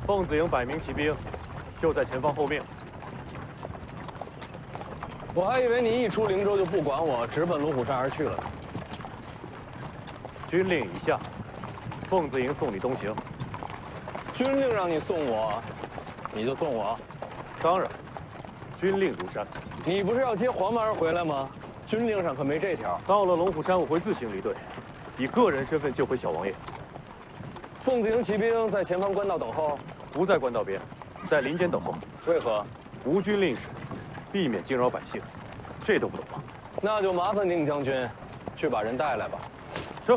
凤子营100名骑兵，就在前方后面。我还以为你一出灵州就不管我，直奔龙虎山而去了。军令已下，凤子营送你东行。军令让你送我，你就送我？当然，军令如山。你不是要接黄蛮儿回来吗？军令上可没这条。到了龙虎山，我会自行离队，以个人身份救回小王爷。凤子营骑兵在前方官道等候，不在官道边，在林间等候。为何？无军令时，避免惊扰百姓。这都不懂吗？那就麻烦宁将军，去把人带来吧。是。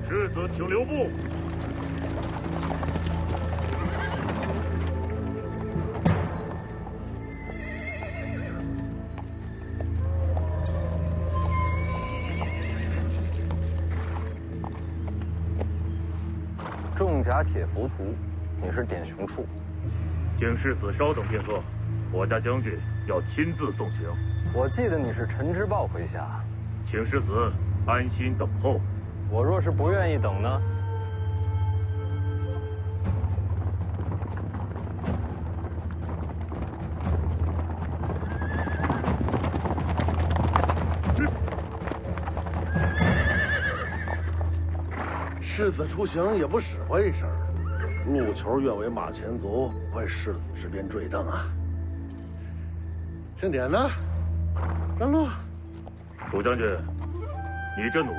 世子，请留步。重甲铁浮屠，你是典雄处。请世子稍等片刻，我家将军要亲自送行。我记得你是陈之豹麾下，请世子安心等候。我若是不愿意等呢？世子出行也不使唤一声，路球愿为马前卒，为世子这边坠镫啊！庆典呢？站路。楚将军，你这弩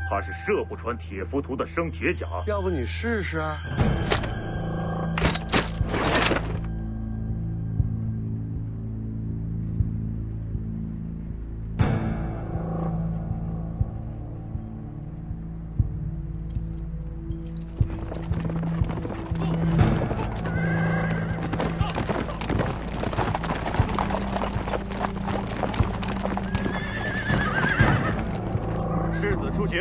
怕是射不穿铁浮屠的生铁甲。要不你试试？世子出行，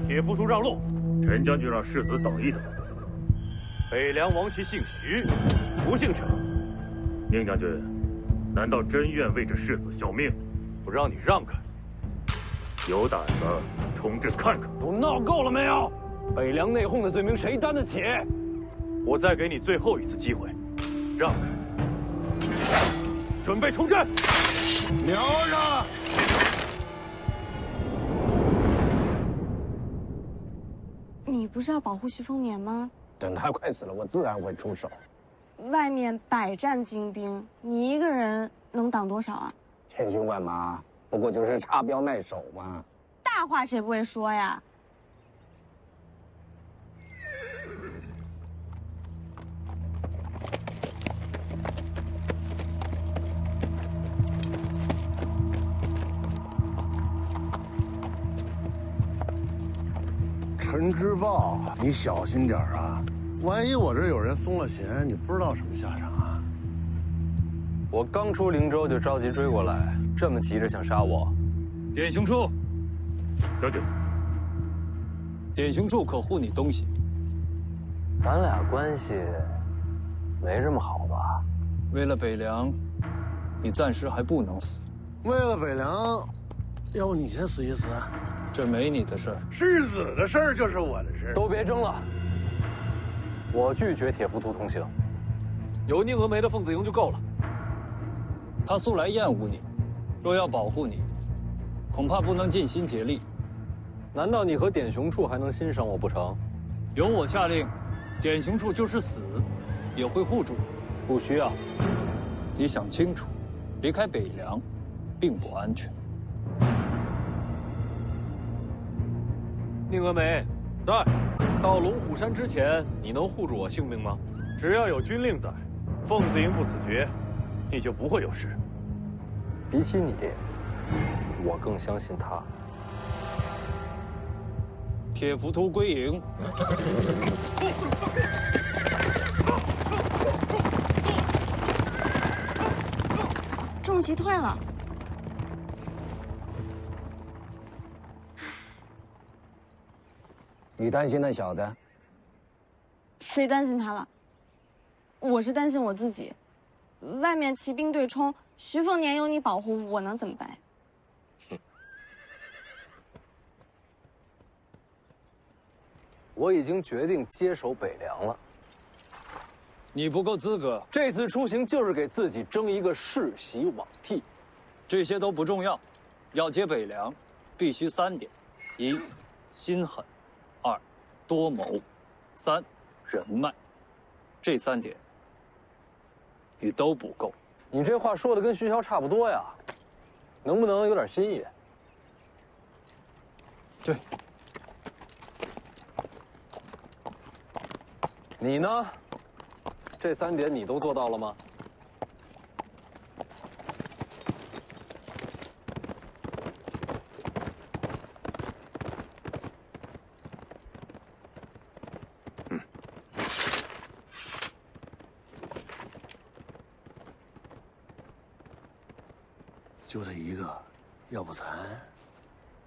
铁浮屠让路。陈将军让世子等一等。北凉王旗姓徐，不姓陈。宁将军，难道真愿为这世子效命？不让你让开。有胆子冲阵看看！都闹够了没有？北凉内讧的罪名谁担得起？我再给你最后一次机会，让开，准备冲阵！瞄着！你不是要保护徐丰年吗？等他快死了，我自然会出手。外面百战精兵，你一个人能挡多少啊？千军万马，不过就是插标卖首嘛。大话谁不会说呀？陈之豹，你小心点啊！万一我这有人松了弦，你不知道什么下场啊！我刚出灵州就着急追过来，这么急着想杀我？典雄处，将军，典雄处可护你东西。咱俩关系没这么好吧？为了北凉，你暂时还不能死。为了北凉，要不你先死一死？这没你的事儿。世子的事儿就是我的事。都别争了，我拒绝铁浮屠同行。有宁峨眉的凤子营就够了。他素来厌恶你，若要保护你，恐怕不能尽心竭力。难道你和典雄处还能欣赏我不成？有我下令，典雄处就是死，也会护住你。不需要。你想清楚，离开北凉，并不安全。宁峨眉，在到龙虎山之前，你能护住我性命吗？只要有军令在，凤子营不死绝，你就不会有事。比起你，我更相信他。铁浮屠归营。重骑退了。你担心那小子？谁担心他了？我是担心我自己。外面骑兵对冲，徐凤年有你保护，我能怎么办？我已经决定接手北凉了。你不够资格，这次出行就是给自己争一个世袭罔替。这些都不重要。要接北凉，必须3点：一，心狠；二，多谋；三，人脉。这3点，你都不够。你这话说的跟徐骁差不多呀，能不能有点新意？对。你呢？这3点你都做到了吗？就这一个，要不咱……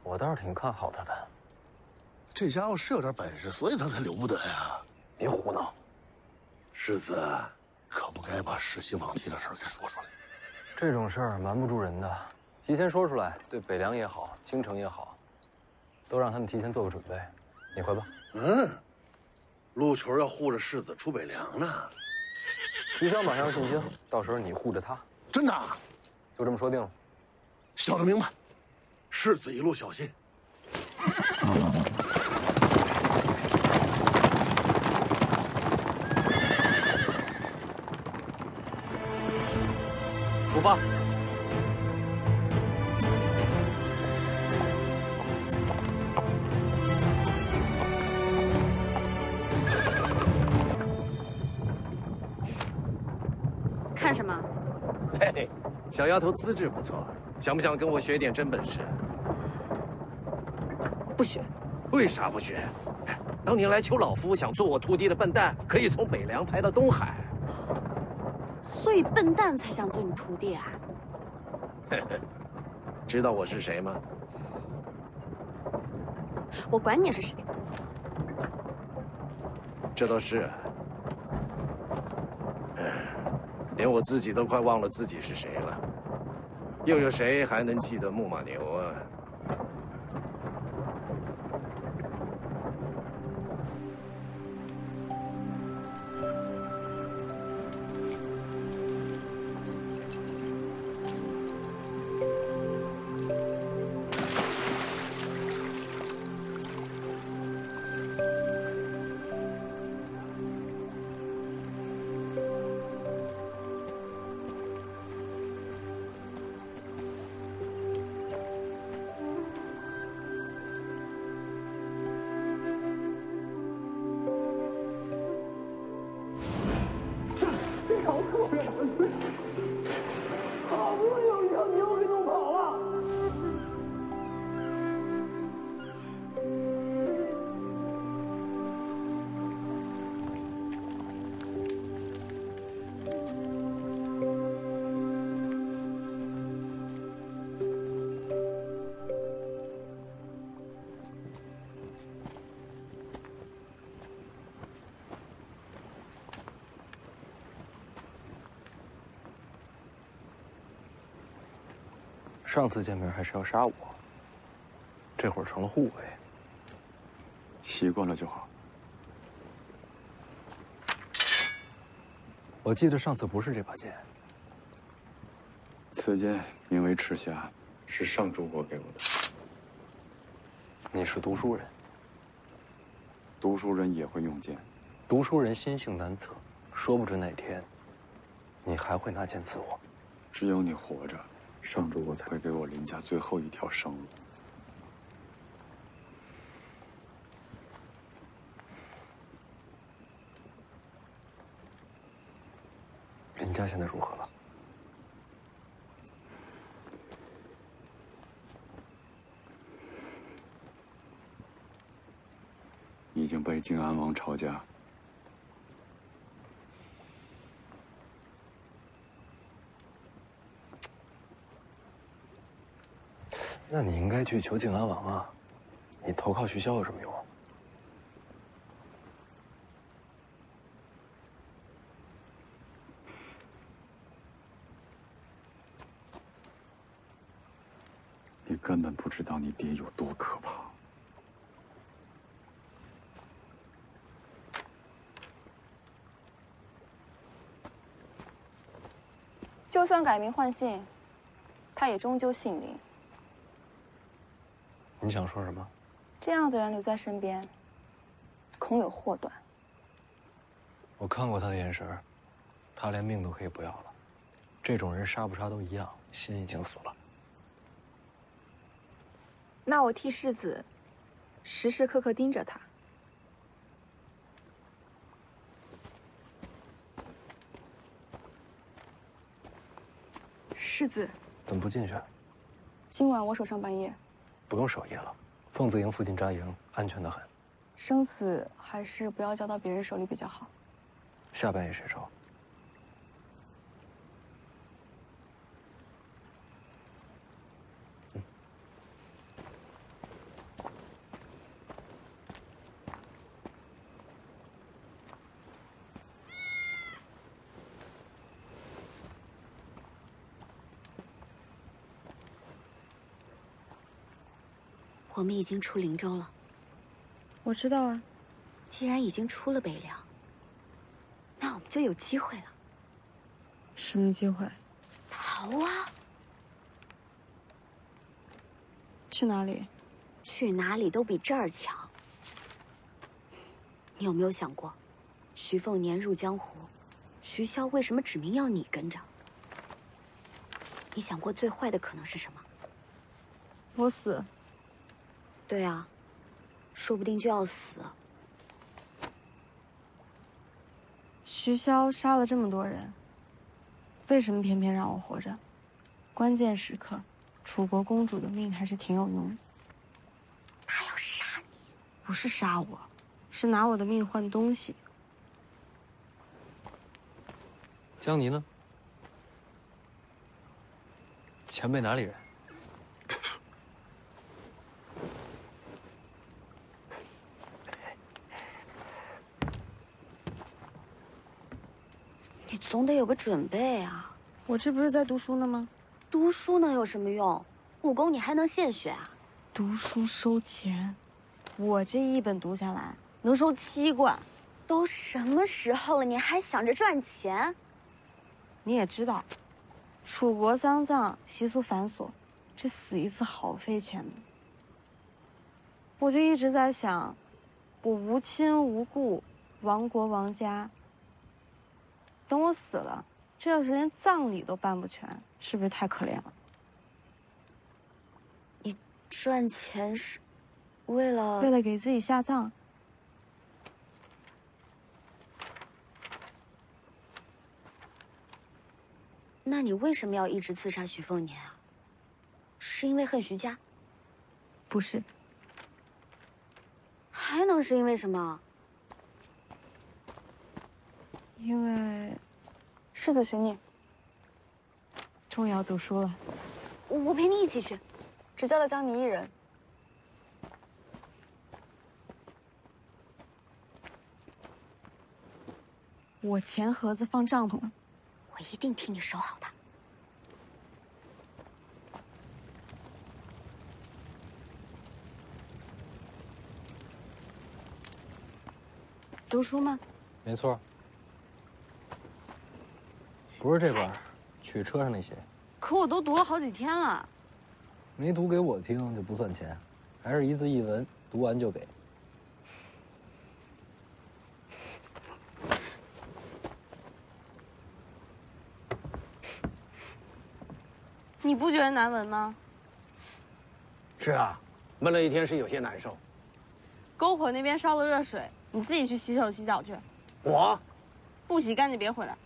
我倒是挺看好他的。这家伙是有点本事，所以他才留不得呀。别胡闹。世子，可不该把世袭罔替的事给说出来。这种事儿瞒不住人的，提前说出来，对北凉也好，京城也好，都让他们提前做个准备。你回吧。陆球要护着世子出北凉呢。徐骁马上进京，到时候你护着他。真的？就这么说定了。想得明白，世子一路小心。出发。看什么？嘿，小丫头资质不错，想不想跟我学点真本事？不学。为啥不学？当年来求老夫想做我徒弟的笨蛋，可以从北凉排到东海。所以笨蛋才想做你徒弟啊？知道我是谁吗？我管你是谁。这倒是。连我自己都快忘了自己是谁了，又有谁还能记得木马牛啊？上次见面还是要杀我，这会儿成了护卫。习惯了就好。我记得上次不是这把剑。此剑名为赤匣，是上主国给我的。你是读书人，读书人也会用剑。读书人心性难测，说不准哪天你还会拿剑刺我。只有你活着，上主国才会给我林家最后一条生路。林家现在如何了？已经被靖安王抄家。那你应该去求靖安王啊！你投靠徐骁有什么用？你根本不知道你爹有多可怕。就算改名换姓，他也终究姓林。你想说什么？这样的人留在身边，恐有祸端。我看过他的眼神，他连命都可以不要了。这种人杀不杀都一样，心已经死了。那我替世子时时刻刻盯着他。世子，怎么不进去？今晚我守上半夜。不用守夜了，凤子营附近扎营，安全得很。生死还是不要交到别人手里比较好。下半夜谁守？我们已经出灵州了。我知道啊。既然已经出了北凉，那我们就有机会了。什么机会？逃啊！去哪里？去哪里都比这儿强。你有没有想过，徐凤年入江湖，徐骁为什么指明要你跟着？你想过最坏的可能是什么？我死。对啊，说不定就要死。徐骁杀了这么多人，为什么偏偏让我活着？关键时刻，楚国公主的命还是挺有用的。他要杀你？不是杀我，是拿我的命换东西。江离呢？前辈哪里人？你总得有个准备啊！我这不是在读书呢吗？读书能有什么用？武功你还能现学啊？读书收钱，我这一本读下来能收7贯。都什么时候了，你还想着赚钱？你也知道，楚国丧葬习俗繁琐，这死一次好费钱的。我就一直在想，我无亲无故，亡国亡家。等我死了，这要是连葬礼都办不全，是不是太可怜了？你赚钱是为了给自己下葬。那你为什么要一直刺杀徐凤年啊？是因为恨徐家？不是。还能是因为什么？因为世子寻你，终于要读书了。我陪你一起去，只叫了江离一人。我钱盒子放帐篷了，我一定替你守好它。读书吗？没错。不是这本，去车上那些。可我都读了好几天了。没读给我听就不算钱，还是一字一文，读完就给。你不觉得难闻吗？是啊，闷了一天是有些难受。篝火那边烧了热水，你自己去洗手洗脚去。我不洗干净别回来。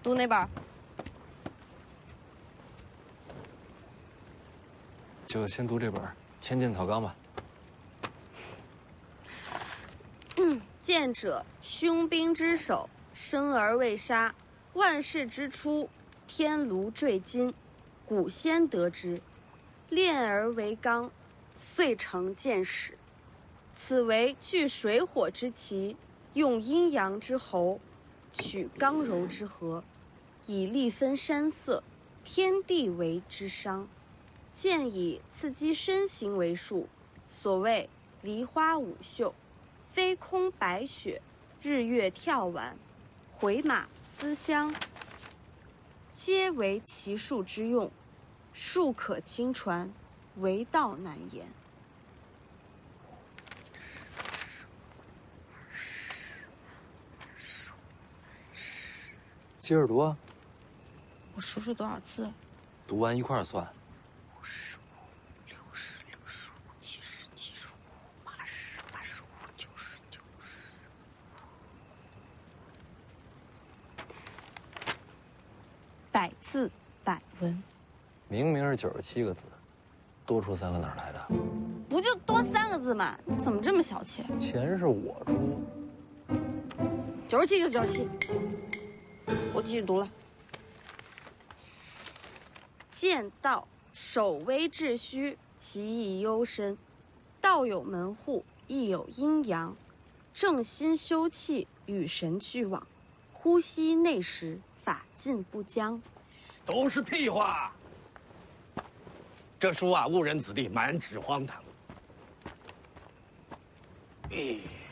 读哪本？就先读这本《千剑草纲》吧。剑者，凶兵之首，生而未杀，万世之初，天炉坠金，古先得之，炼而为钢，遂成剑矢。此为聚水火之奇，用阴阳之候，取刚柔之和，以力分山色，天地为之商。剑以刺激身形为术，所谓梨花舞袖，飞空白雪，日月跳丸，回马思乡，皆为骑术之用，术可轻传，为道难言。接着读啊。我数数多少字？读完一块儿算。55、60、65、70、75、80、85、90、90。100字100文。明明是97个字，多出3个哪儿来的？不就多3个字吗？你怎么这么小气？钱是我出。97就97。我继续读了。剑道守微秩序，其意幽深。道有门户，亦有阴阳。正心修气，与神俱往。呼吸内实，法进不僵。都是屁话。这书啊，误人子弟，满纸荒唐。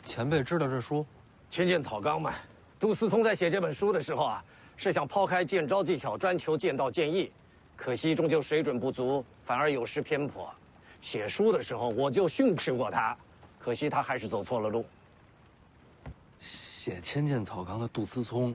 前辈知道这书？千剑草纲嘛。杜思聪在写这本书的时候啊，是想抛开剑招技巧，专求剑道剑艺。可惜终究水准不足，反而有失偏颇。写书的时候我就训斥过他，可惜他还是走错了路。写《千剑草纲》的杜思聪，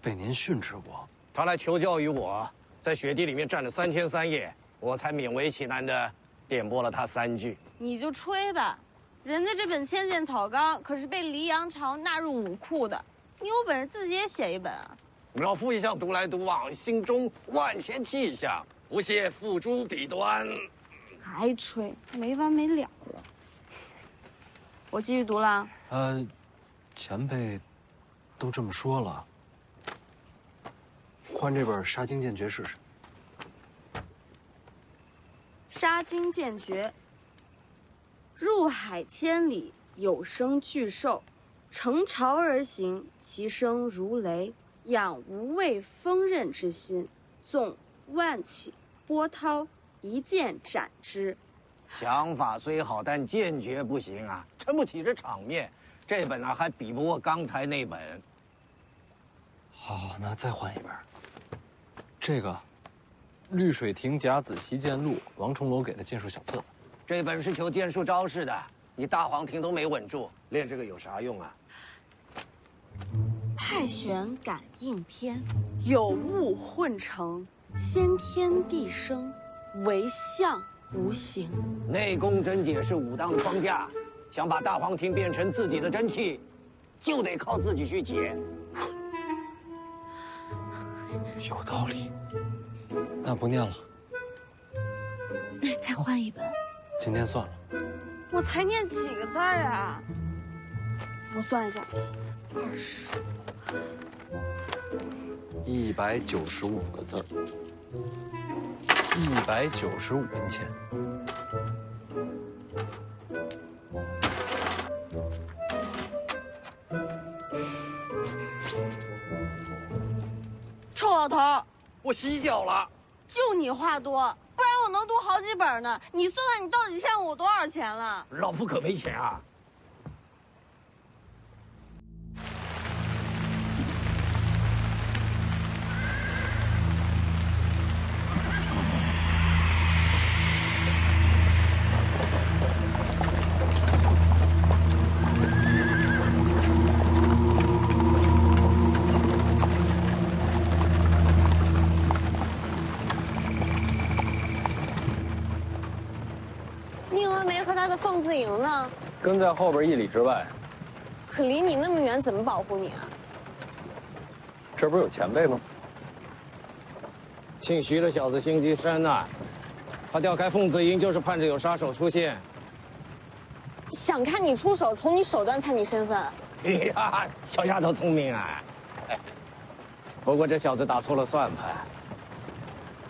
被您训斥过？他来求教于我，在雪地里面站了3天3夜，我才勉为其难的点拨了他3句。你就吹吧，人家这本《千剑草纲》可是被黎阳朝纳入武库的，你有本事自己也写一本啊！老夫一向独来独往，心中万千气象，不屑付诸笔端。还吹，没完没了了。我继续读了。前辈都这么说了，换这本《杀精剑诀》试试。杀精剑诀。入海千里，有声巨兽，乘潮而行，其声如雷。养无畏锋刃之心，纵万顷波涛，一剑斩之。想法虽好，但剑诀不行啊，撑不起这场面。这本啊，还比不过刚才那本。好，那再换一本。这个，绿水亭甲子习剑录，王重楼给的剑术小册子。这本是求剑术招式的，你大黄庭都没稳住，练这个有啥用啊？太玄感应篇，有物混成，先天地生，唯相无形。内功真解是武当的框架，想把大黄庭变成自己的真气，就得靠自己去解。有道理，那不念了。再换一本。今天算了。我才念几个字儿啊？我算一下，195个字儿，195文钱。臭老头，我洗脚了。就你话多，不然我能读好几本呢。你算算，你到底欠我多少钱了？老夫可没钱啊。凤字营呢？跟在后边1里之外。可离你那么远，怎么保护你啊？这不是有前辈吗？姓徐的小子心机深呐，他调开凤字营就是盼着有杀手出现。想看你出手，从你手段猜你身份。哎呀，小丫头聪明啊！哎，不过这小子打错了算盘。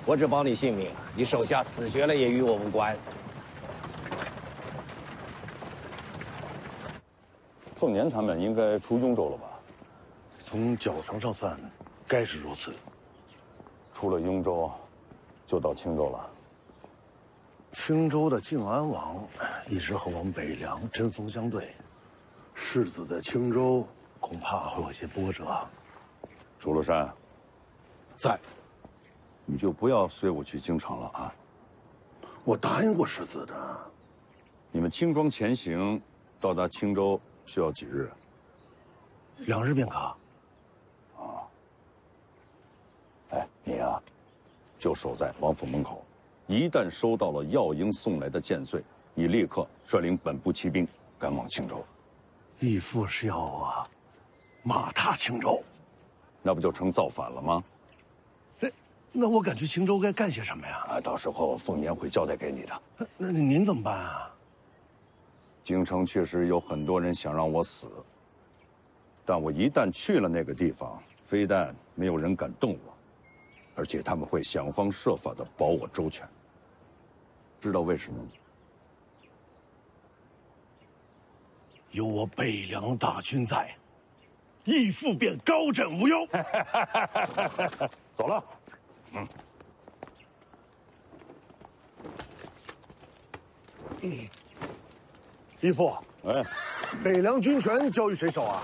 我只保你性命，你手下死绝了也与我无关。凤年他们应该出雍州了吧？从脚程上算，该是如此。出了雍州，就到青州了。青州的靖安王一直和我们北凉针锋相对，世子在青州恐怕会有些波折。楚禄山，在，你就不要随我去京城了啊！我答应过世子的。你们轻装前行，到达青州需要几日？2日便可。啊。哎，你呀，就守在王府门口，一旦收到了药营送来的剑穗，你立刻率领本部骑兵赶往青州。义父是要我马踏青州，那不就成造反了吗？那我赶去青州该干些什么呀？啊，到时候凤年会交代给你的。那您怎么办啊？京城确实有很多人想让我死，但我一旦去了那个地方，非但没有人敢动我，而且他们会想方设法的保我周全。知道为什么吗？有我北凉大军在，义父便高枕无忧。走了。义父，哎，北凉军权交与谁手啊？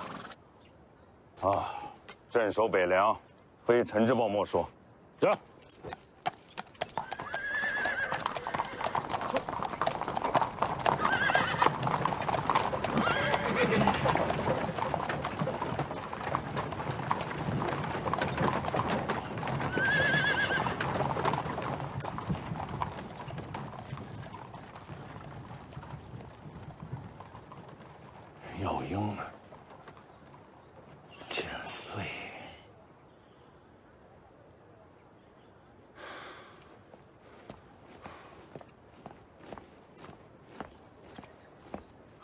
啊，镇守北凉，非陈之豹莫属。走。药鹰，剑穗，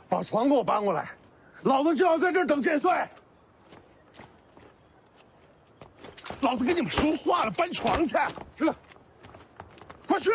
把床给我搬过来，老子就要在这儿等剑穗。老子跟你们说话了，搬床去。去了，快去！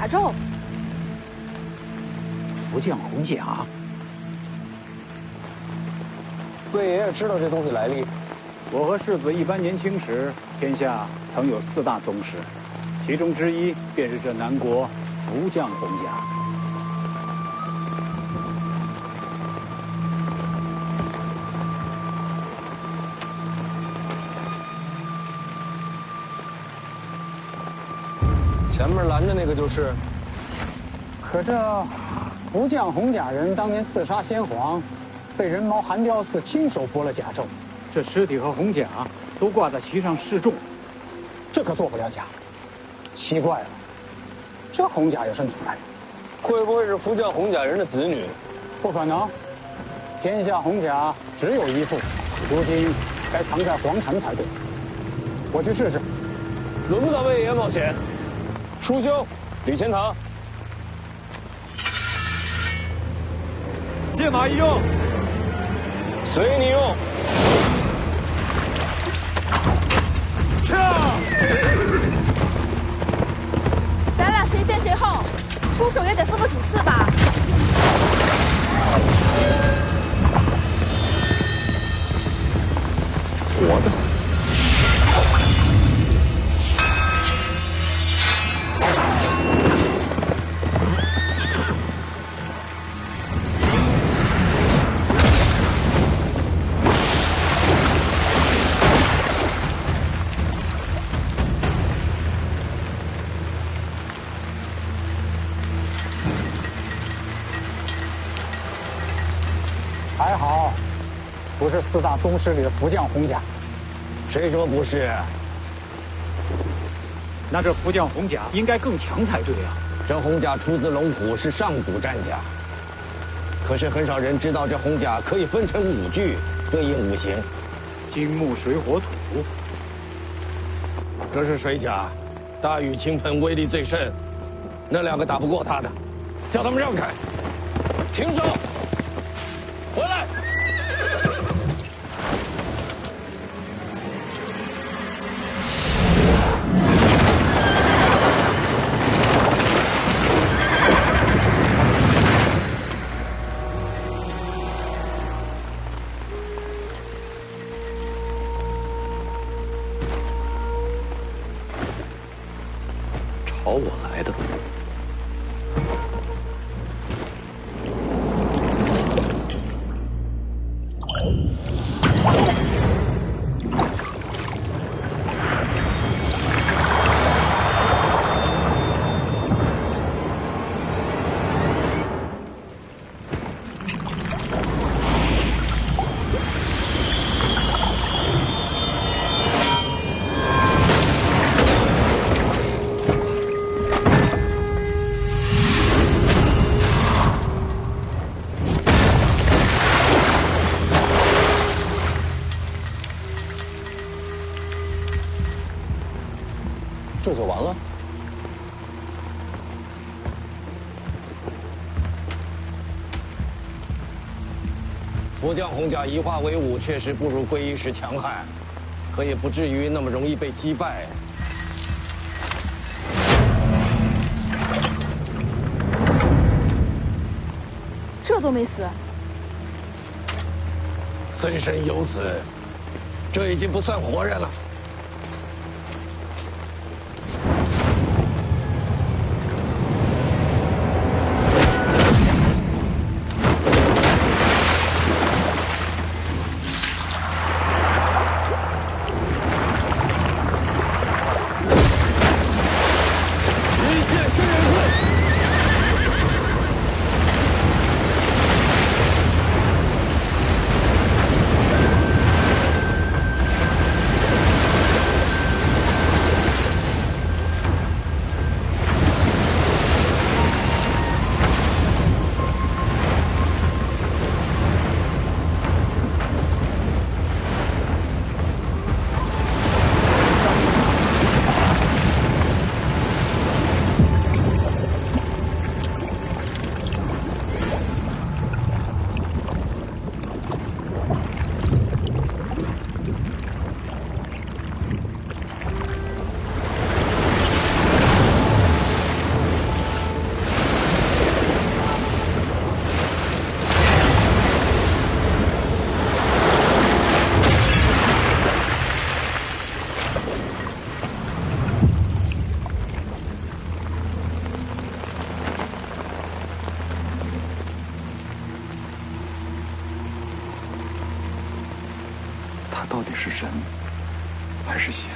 胄，福将红甲。贵爷爷知道这东西来历。我和世子一般年轻时，天下曾有4大宗师，其中之一便是这南国福将红甲。前面拦的那个就是。可这福将红甲人当年刺杀先皇，被人毛韩雕寺亲手剥了甲胄，这尸体和红甲都挂在旗上示众，这可做不了假。奇怪了，这红甲又是哪来的？会不会是福将红甲人的子女？不可能，天下红甲只有一副，如今该藏在皇城才对。我去试试。轮不到魏爷冒险。叔兄，李钱塘。借马一用，随你用。枪！咱俩谁先谁后，出手也得分个主次吧。我的。不是4大宗师里的福将洪甲。谁说不是？那这福将洪甲应该更强才对啊。这洪甲出自龙虎，是上古战甲。可是很少人知道，这洪甲可以分成5句，对应5行：金木水火土。这是水甲，大雨倾盆，威力最甚。那2个打不过他的，叫他们让开。停手！回来！朝我来的。这就完了？福将洪甲一化为5，确实不如归一时强悍，可也不至于那么容易被击败。这都没死。孙身有死，这已经不算活人了。他到底是人还是仙？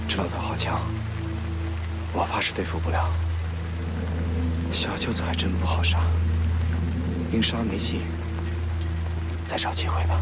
这老头好强，我怕是对付不了。小舅子还真不好杀，硬杀没戏，再找机会吧。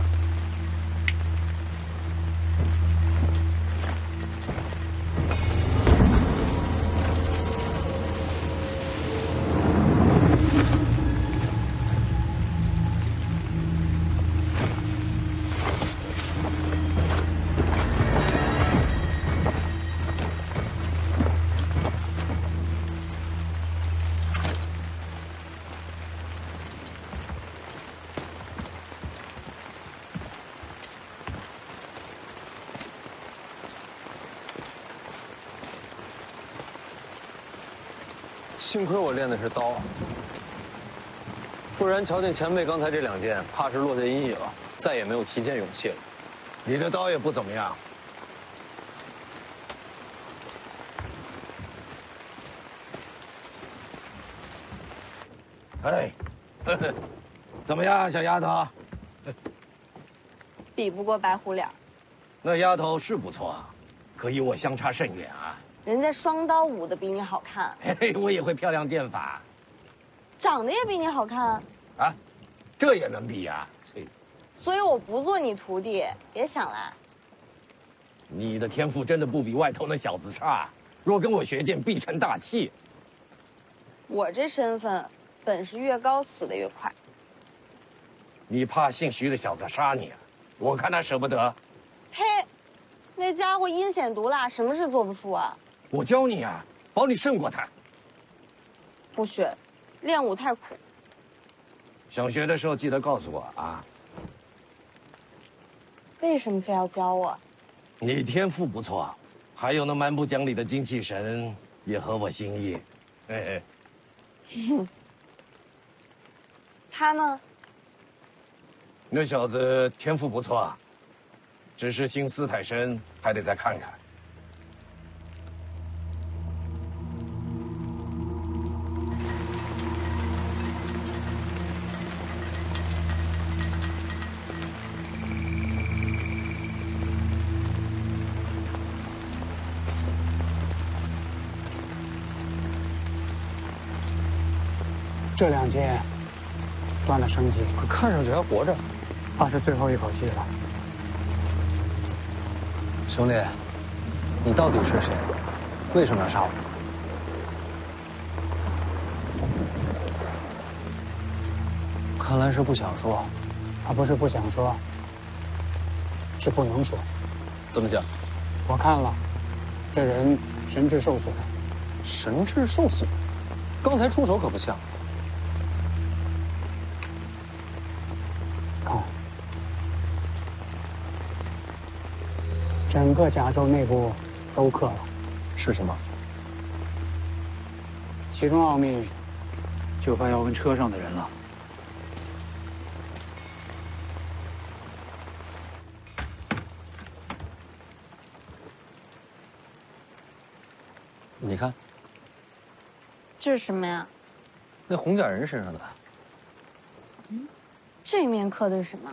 幸亏我练的是刀，不然瞧见前辈刚才这2剑，怕是落下阴影了，再也没有提剑勇气了。你的刀也不怎么样，哎，呵呵，怎么样，小丫头？比不过白虎脸。那丫头是不错，可与我相差甚远啊。人家双刀舞的比你好看，嘿嘿，我也会漂亮剑法，长得也比你好看啊，这也能比呀？所以我不做你徒弟，别想来。你的天赋真的不比外头那小子差，若跟我学剑，必成大器。我这身份，本事越高，死得越快。你怕姓徐的小子杀你啊？我看他舍不得。呸！那家伙阴险毒辣，什么事做不出啊？我教你啊，保你胜过他。不学，练武太苦。想学的时候记得告诉我啊。为什么非要教我？你天赋不错，还有那蛮不讲理的精气神也合我心意。嘿嘿。他呢？那小子天赋不错，只是心思太深，还得再看看。这两件断了生机，可看上去还活着，怕是最后一口气了。兄弟，你到底是谁？为什么要杀我？看来是不想说。他不是不想说，是不能说。怎么讲？我看了，这人神智受损。神智受损？刚才出手可不像。整个甲胄内部都刻了，是什么？其中奥秘，就怕要问车上的人了。你看，这是什么呀？那红甲人身上的。这面刻的是什么？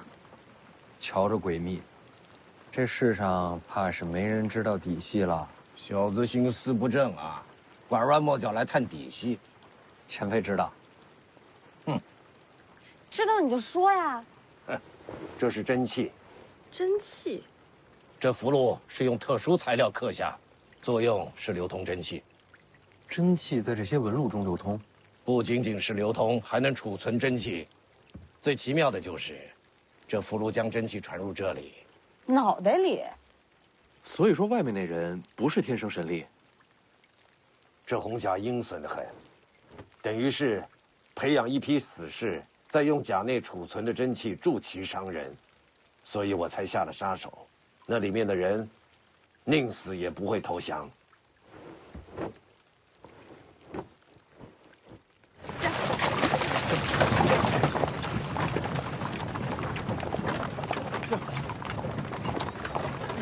瞧着诡秘。这世上怕是没人知道底细了。小子心思不正啊，拐弯抹角来探底细。前辈知道。知道你就说呀。这是真气。真气。这符箓是用特殊材料刻下，作用是流通真气。真气在这些纹路中流通，不仅仅是流通，还能储存真气。最奇妙的就是，这符箓将真气传入这里。脑袋里，所以说外面那人不是天生神力。这红甲阴损得很，等于是培养一批死士，再用甲内储存的真气助其伤人，所以我才下了杀手。那里面的人，宁死也不会投降。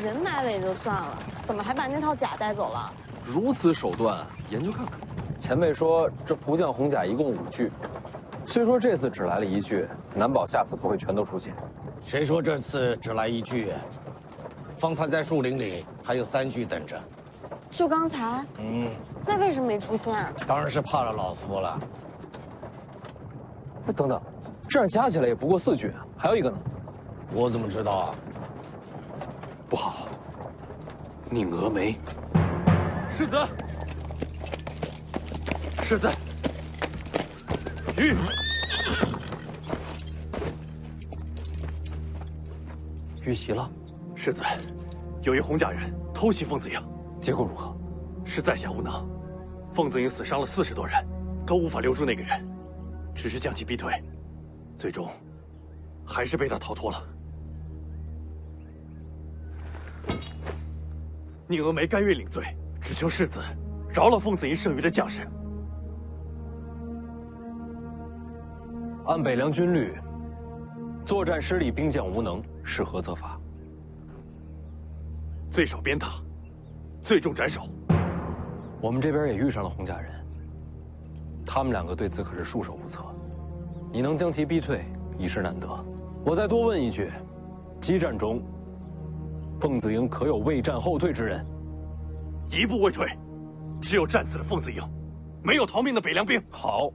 人埋了也就算了，怎么还把那套甲带走了？如此手段，研究看看。前辈说这福将红甲一共5具，虽说这次只来了1具，难保下次不会全都出现。谁说这次只来1具？方才在树林里还有3具等着。就刚才？那为什么没出现？当然是怕了老夫了。等等，这样加起来也不过4具，还有一个呢？我怎么知道啊？不好，宁峨眉，世子，世子，遇袭了。世子，有一红甲人偷袭凤子营，结果如何？是在下无能，凤子营死伤了40多人，都无法留住那个人，只是将其逼退，最终还是被他逃脱了。宁峨眉甘愿领罪，只求世子饶了凤子营剩余的将士。按北凉军律，作战失利，兵将无能，是何责罚？最少鞭挞，最重斩首。我们这边也遇上了红甲人，他们2个对此可是束手无策。你能将其逼退，已是难得。我再多问一句，激战中，凤子营可有未战后退之人？一步未退，只有战死的凤子营，没有逃命的北凉兵。好，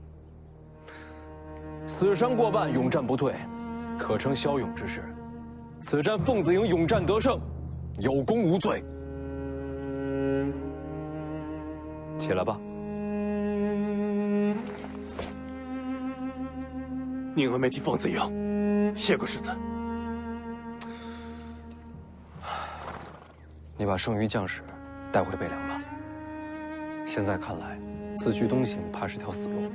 死伤过半，勇战不退，可称骁勇之士。此战凤子营勇战得胜，有功无罪。起来吧。宁儿没替凤子营谢过世子。你把剩余将士带回北凉吧。现在看来，此去东行怕是条死路。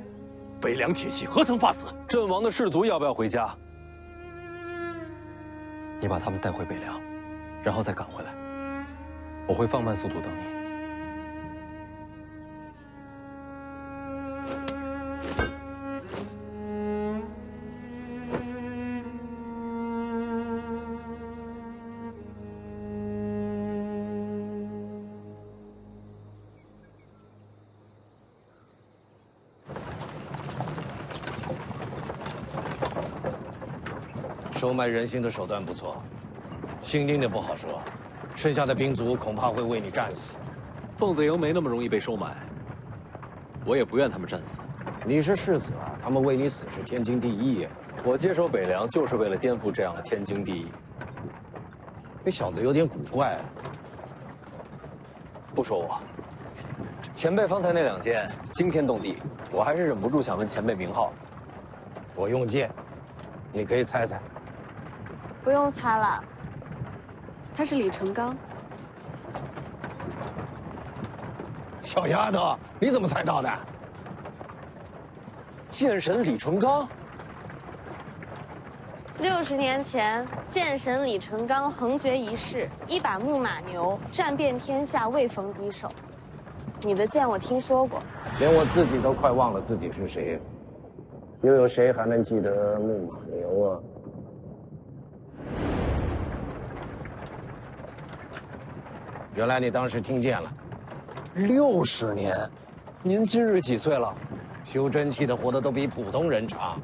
北凉铁骑何曾怕死？阵亡的士卒要不要回家？你把他们带回北凉，然后再赶回来。我会放慢速度等你。收买人心的手段不错，姓宁的不好说，剩下的兵卒恐怕会为你战死。凤子营没那么容易被收买，我也不愿他们战死。你是世子啊，他们为你死是天经地义。我接手北凉就是为了颠覆这样的天经地义。你小子有点古怪啊。不说我，前辈方才那2箭惊天动地，我还是忍不住想问前辈名号。我用箭，你可以猜猜。不用猜了，他是李淳罡。小丫头，你怎么猜到的？剑神李淳罡。 60年前，剑神李淳罡横绝一世，一把木马牛战遍天下，未逢敌手。你的剑我听说过，连我自己都快忘了自己是谁，又有谁还能记得木马牛啊？原来你当时听见了。60年，您今日几岁了？修真气的活得都比普通人长。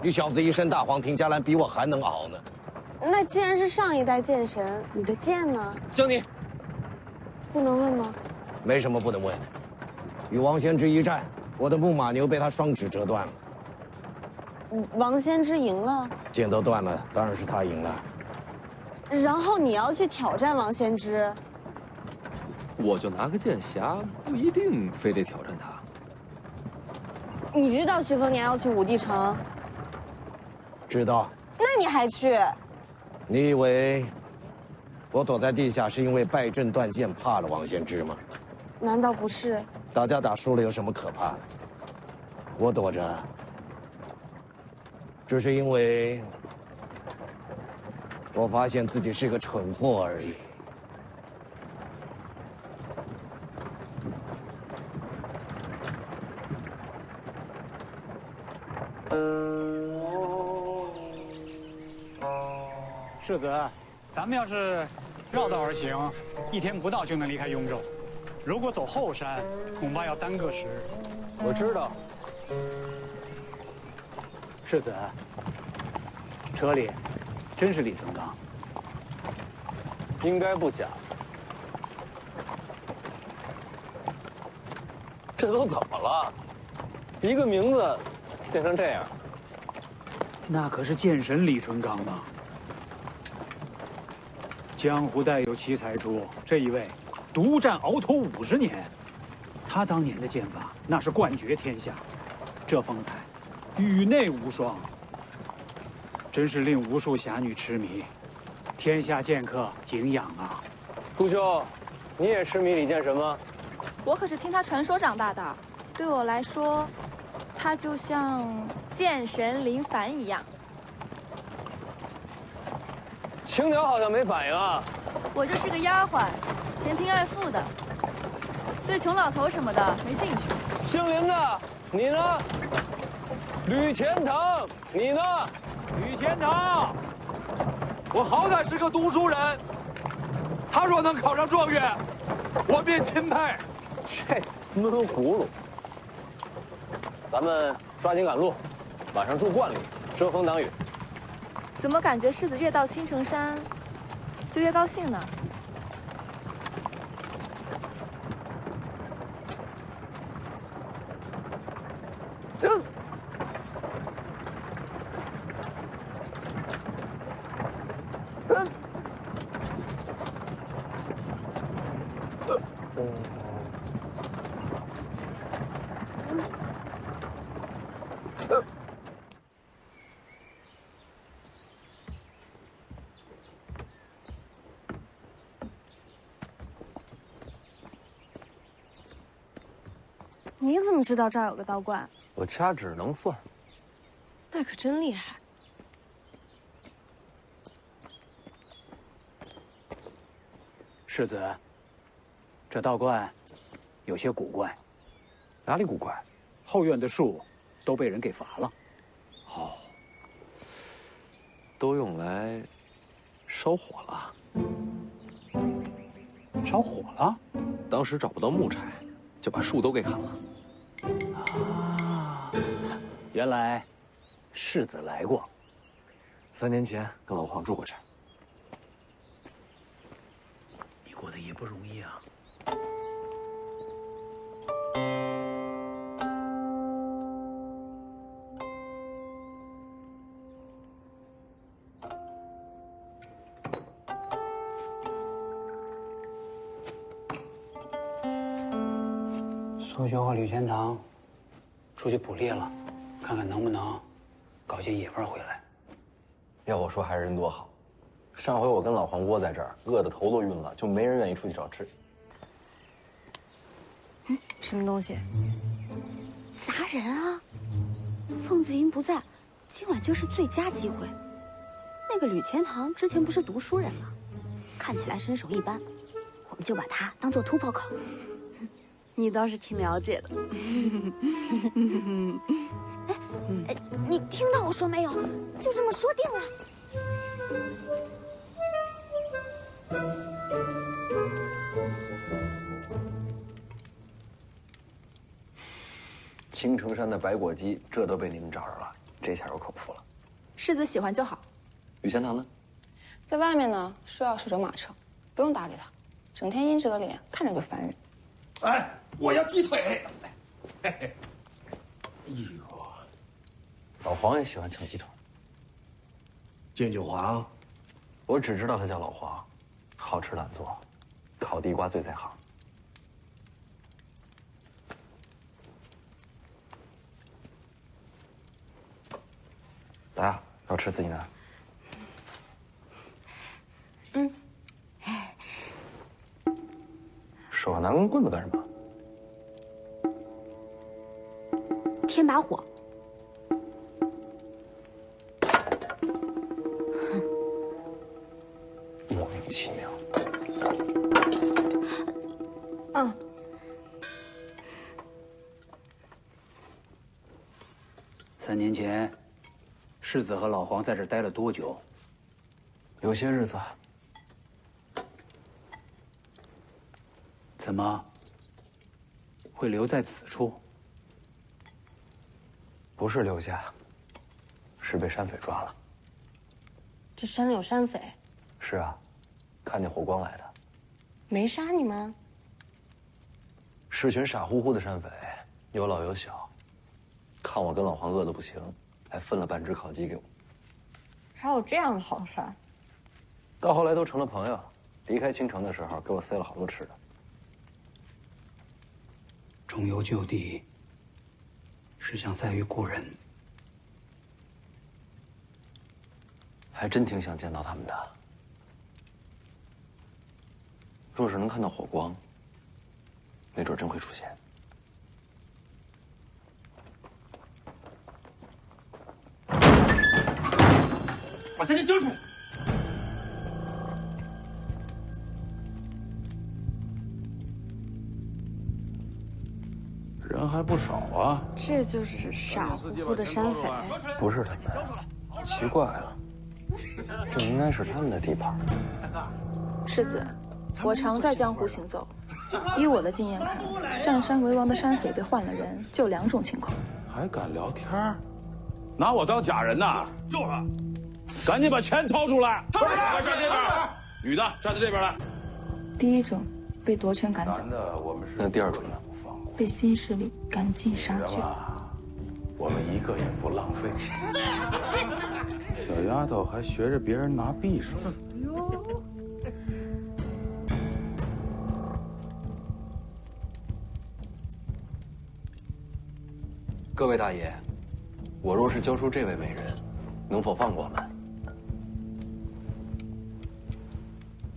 你小子一身大黄庭加蓝，比我还能熬呢。那既然是上一代剑神，你的剑呢？江宁，不能问吗？没什么不能问。与王仙芝一战，我的木马牛被他双指折断了。王仙芝赢了，剑都断了，当然是他赢了。然后你要去挑战王仙芝，我就拿个剑匣，不一定非得挑战他。 你知道徐丰年要去武帝城？知道。那你还去？你以为我躲在地下是因为败阵断剑怕了王仙芝吗？难道不是？打架打输了有什么可怕的？我躲着，只是因为我发现自己是个蠢货而已。 世子，咱们要是绕道而行，1天不到就能离开雍州。如果走后山，恐怕要耽搁10日。我知道。世子，车里真是李淳罡？应该不假。这都怎么了？一个名字变成这样。那可是剑神李淳罡啊！ 江湖代有奇才出，这一位独占鳌头50年，他当年的剑法那是冠绝天下，这风采，宇内无双，真是令无数侠女痴迷，天下剑客敬仰啊！顾兄，你也痴迷李剑神吗？我可是听他传说长大的，对我来说，他就像剑神林凡一样。 青鸟好像没反应啊。我就是个丫鬟，嫌贫爱富的，对穷老头什么的没兴趣。姓林的，你呢？吕钱塘，你呢？吕钱塘，我好歹是个读书人，他若能考上状元，我便钦佩。这闷葫芦，咱们抓紧赶路。晚上住观里，遮风挡雨。怎么感觉世子越到青城山，就越高兴呢？你怎么知道这儿有个道观？我掐指能算。那可真厉害。世子，这道观有些古怪。哪里古怪？后院的树都被人给伐了。哦，都用来烧火了。烧火了？当时找不到木柴，就把树都给砍了。啊，原来世子来过。3年前跟老黄住过这儿。你过得也不容易啊。苏修和吕钱塘出去捕猎了，看看能不能搞些野味回来。要我说，还是人多好。上回我跟老黄窝在这儿，饿得头都晕了，就没人愿意出去找吃。什么东西？砸人啊！凤子英不在，今晚就是最佳机会。那个吕钱塘之前不是读书人吗？看起来身手一般，我们就把他当做土炮口。你倒是挺了解的。你听到我说没有？就这么说定了。青城山的白果鸡，这都被你们找着了，这下有口福了。世子喜欢就好。吕钱塘呢？在外面呢，说要守着马车，不用搭理他，整天阴着个脸，看着就烦人。哎，我要鸡腿。嘿嘿。哎呦，老黄也喜欢抢鸡腿。建九黄，我只知道他叫老黄，好吃懒做，烤地瓜最在行。来啊，要吃自己拿。手上拿根棍子干什么？添把火。莫名其妙。3年前，世子和老黄在这儿待了多久？有些日子。怎么会留在此处？不是留下，是被山匪抓了。这山里有山匪？是啊，看见火光来的。没杀你们？是群傻乎乎的山匪，有老有小。看我跟老黄饿得不行，还分了半只烤鸡给我。还有这样的好事儿？到后来都成了朋友，离开青城的时候给我塞了好多吃的。重游旧地，是想再遇故人。还真挺想见到他们的。若是能看到火光，没准真会出现。把这人交出来！人还不少啊。这就是傻乎乎的山匪。不是他们，奇怪了，这应该是他们的地盘。世子，我常在江湖行走，依我的经验看，占山为王的山匪被换了人，就2种情况。还敢聊天？拿我当假人呐？就是。赶紧把钱掏出来！掏出来！快站这边，女的站在这边来。第一种被夺权赶走，那第二种呢？被新势力赶尽杀绝。我们一个也不浪费。小丫头还学着别人拿匕首。各位大爷，我若是交出这位美人，能否放过我们？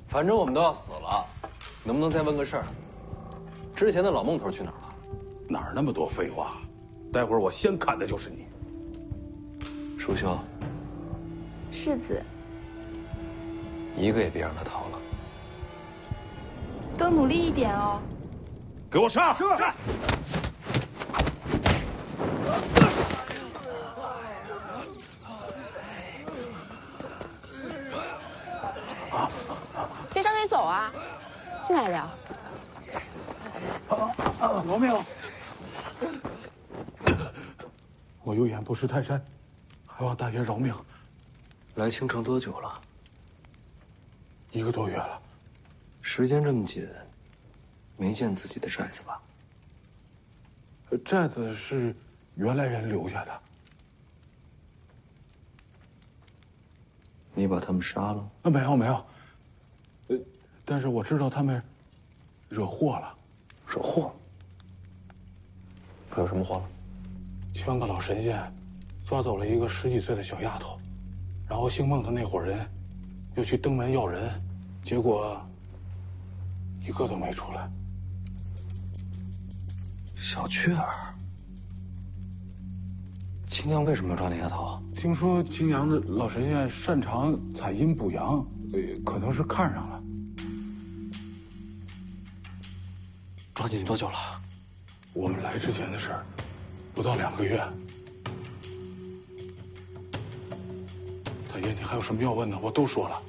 反正我们都要死了，能不能再问个事儿？之前的老孟头去哪儿了？哪儿那么多废话？待会儿我先砍的就是你。舒修，世子，一个也别让他逃了。都努力一点哦。给我上！是。别上去走啊，进来聊。罗密欧，我有眼不识泰山，还望大爷饶命。来青城多久了？1个多月了。时间这么紧，没见自己的寨子吧？寨子是原来人留下的。你把他们杀了？没有没有。但是我知道他们惹祸了。惹祸？惹什么祸了？枪个老神仙抓走了一个10几岁的小丫头，然后姓孟的那伙人又去登门要人，结果一个都没出来。小雀儿，青阳为什么要抓那丫头？听说青阳的老神仙擅长采阴补阳，可能是看上了。抓进去多久了？我们来之前的事儿，不到2个月。大爷，你还有什么要问的？我都说了。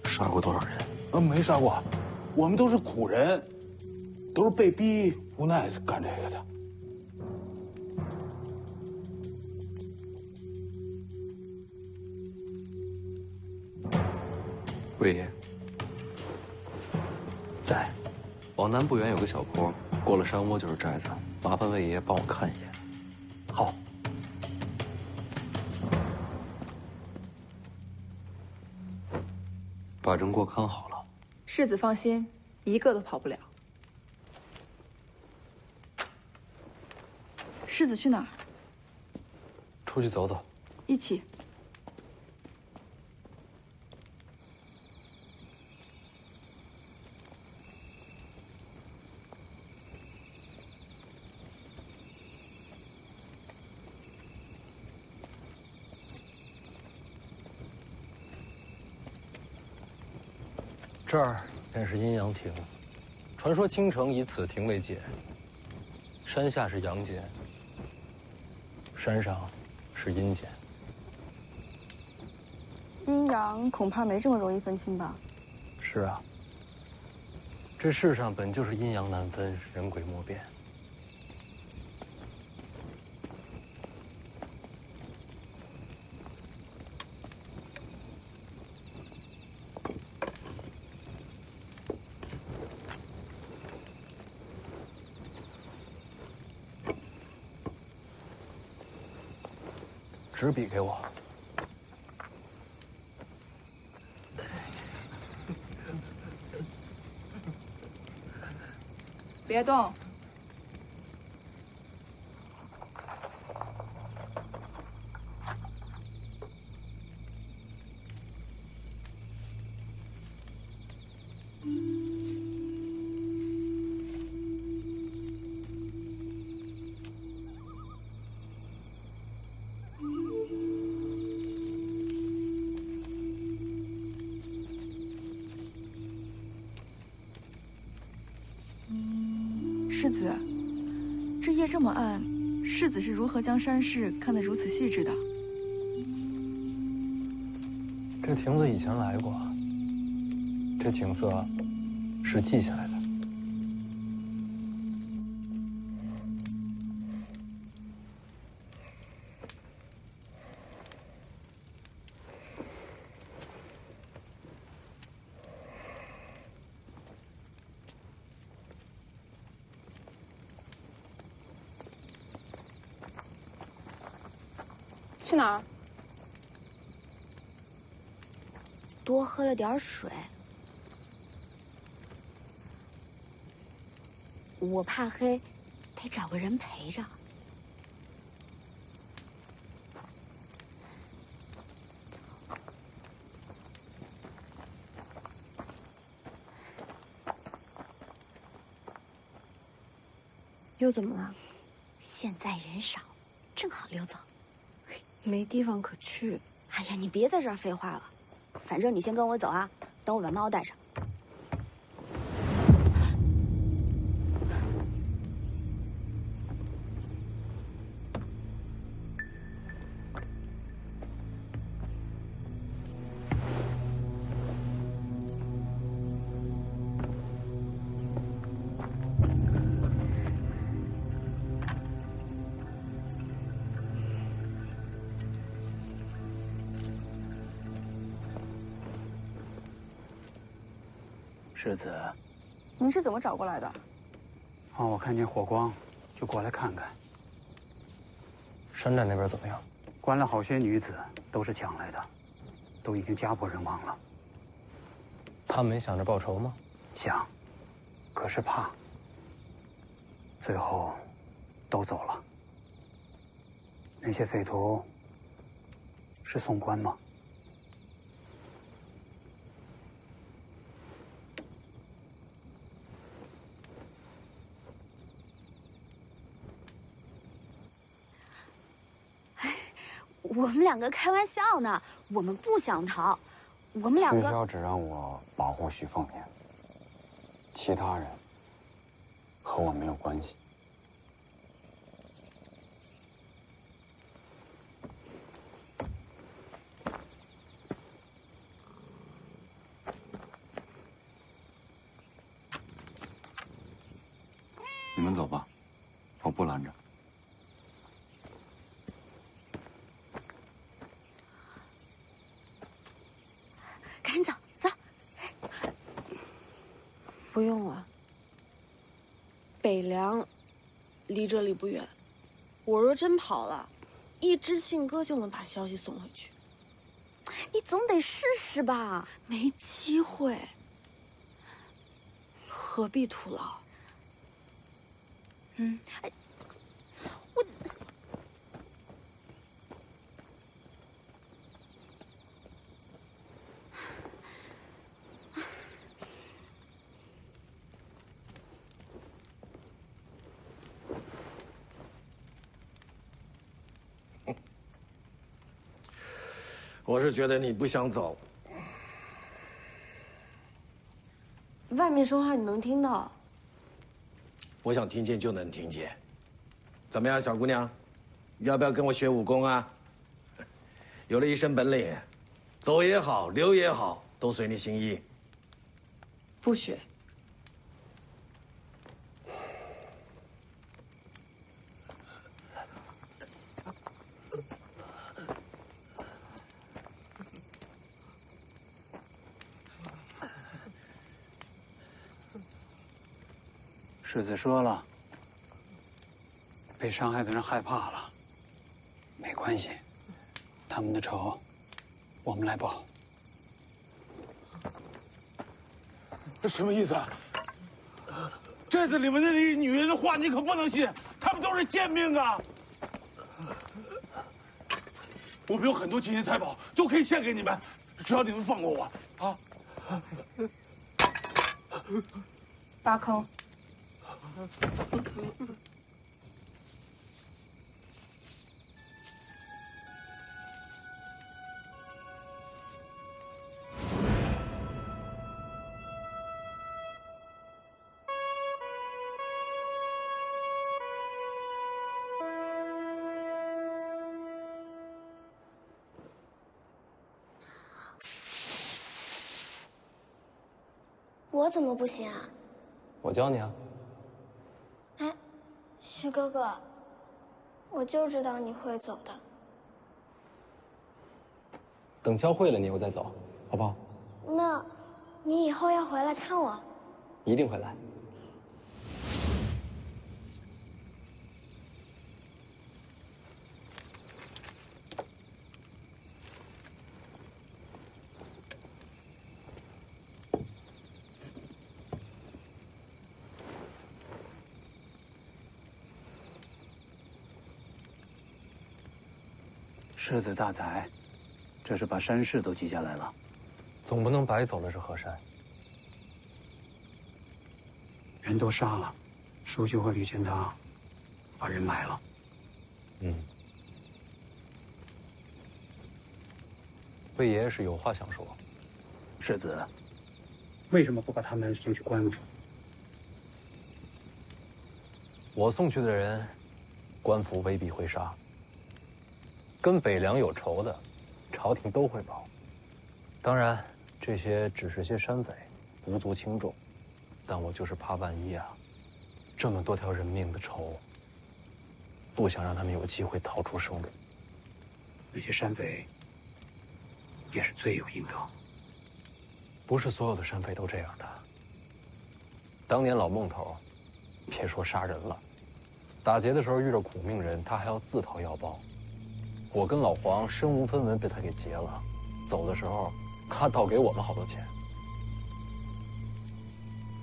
杀过多少人？没杀过，我们都是苦人，都是被逼无奈干这个的。魏爷。在，往南不远有个小坡，过了山窝就是寨子。麻烦魏爷帮我看一眼。好。把人给我看好了。世子放心，一个都跑不了。世子去哪儿？出去走走。一起。这儿便是阴阳亭，传说青城以此亭为界。山下是阳间，山上是阴间。阴阳恐怕没这么容易分清吧？是啊，这世上本就是阴阳难分，人鬼莫辨。纸笔给我。别动。世子，这夜这么暗，世子是如何将山势看得如此细致的？这亭子以前来过，这景色是记下来的。去哪儿？多喝了点水。我怕黑，得找个人陪着。又怎么了？现在人少，正好溜走。没地方可去。哎呀，你别在这儿废话了，反正你先跟我走啊，等我把猫带上。世子，您是怎么找过来的？哦，我看见火光，就过来看看。山寨那边怎么样？关了好些女子，都是抢来的，都已经家破人亡了。他没想着报仇吗？想，可是怕。最后，都走了。那些匪徒是宋官吗？我们两个开玩笑呢，我们不想逃，我们两个。徐骁只让我保护徐凤年，其他人和我没有关系。你们走吧，我不拦着。赶紧走走。不用了。北凉离这里不远，我若真跑了，一只信鸽就能把消息送回去。你总得试试吧。没机会，何必徒劳？我。我是觉得你不想走。外面说话你能听到？我想听见就能听见。怎么样，小姑娘，要不要跟我学武功啊？有了一身本领，走也好，留也好，都随你心意。不学。世子说了，被伤害的人害怕了，没关系，他们的仇，我们来报。什么意思？寨子里面的那些女人的话你可不能信，她们都是贱命啊！我们有很多金银财宝，都可以献给你们，只要你们放过我啊！八空。我怎么不行啊？我教你啊。哎，徐哥哥，我就知道你会走的。等教会了你，我再走，好不好？那，你以后要回来看我？一定会来。世子大才，这是把山势都记下来了。总不能白走了这河山。人都杀了，舒修和吕全堂把人埋了。魏爷爷是有话想说。世子，为什么不把他们送去官府？我送去的人，官府未必会杀。跟北凉有仇的，朝廷都会保。当然，这些只是些山匪，无足轻重。但我就是怕万一啊，这么多条人命的仇，不想让他们有机会逃出生路。那些山匪也是罪有应得。不是所有的山匪都这样的。当年老孟头，别说杀人了，打劫的时候遇着苦命人，他还要自掏腰包。我跟老黄身无分文被他给劫了，走的时候他倒给我们好多钱。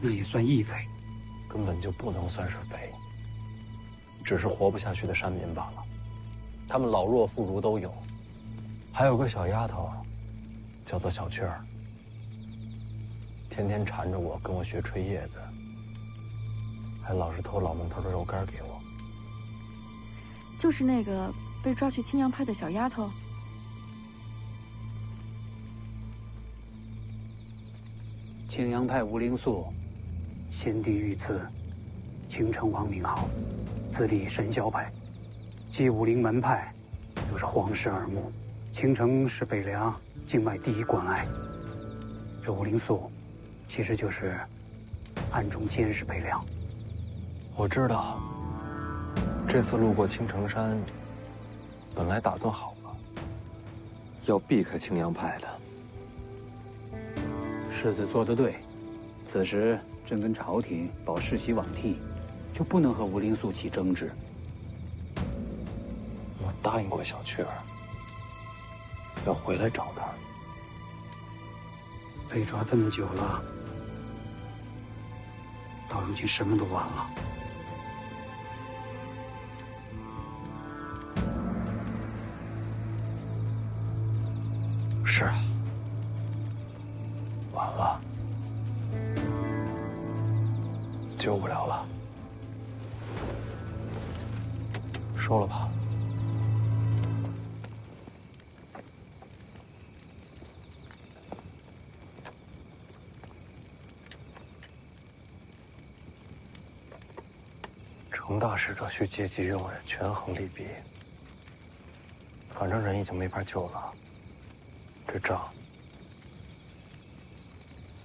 那也算义匪，根本就不能算是匪，只是活不下去的山民罢了。他们老弱妇孺都有，还有个小丫头，叫做小雀儿，天天缠着我，跟我学吹叶子，还老是偷老孟头的肉干给我。就是那个被抓去青阳派的小丫头。青阳派吴灵素，先帝御赐，青城王名号，自立神霄派，继武陵门派，又是皇室耳目。青城是北凉境外第一关隘，这吴灵素，其实就是暗中监视北凉。我知道，这次路过青城山，本来打算好了，要避开青阳派的。世子做得对，此时正跟朝廷保世袭罔替，就不能和吴灵素起争执。我答应过小雀儿，要回来找他。被抓这么久了，到如今什么都晚了。是啊，晚了，救不了了。收了吧。成大使者需阶级用人，权衡利弊。反正人已经没法救了，这账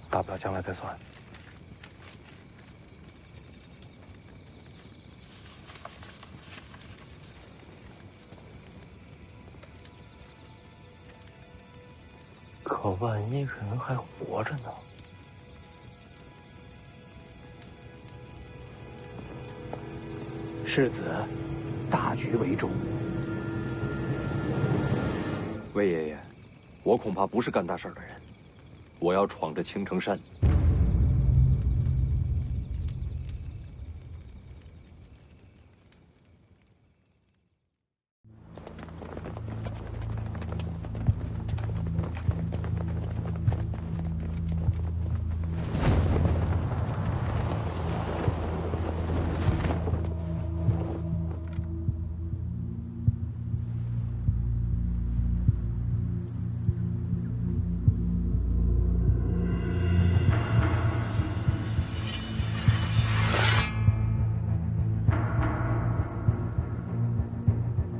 大不了将来再算。可万一人还活着呢？世子，大局为重。魏爷爷，我恐怕不是干大事的人，我要闯这青城山。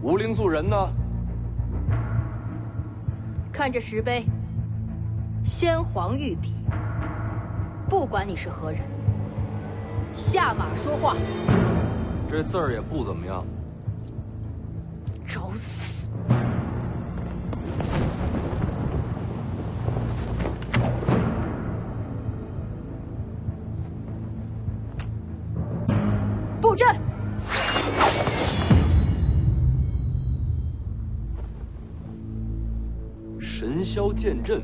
吴灵素人呢？看这石碑，先皇御笔。不管你是何人，下马说话。这字儿也不怎么样。找死！布阵！神霄剑阵，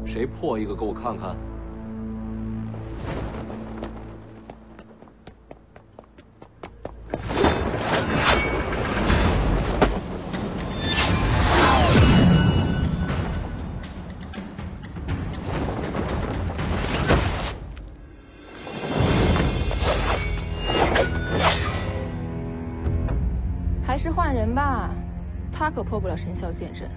谁破一个给我看看？时换人吧，他可破不了神霄剑阵。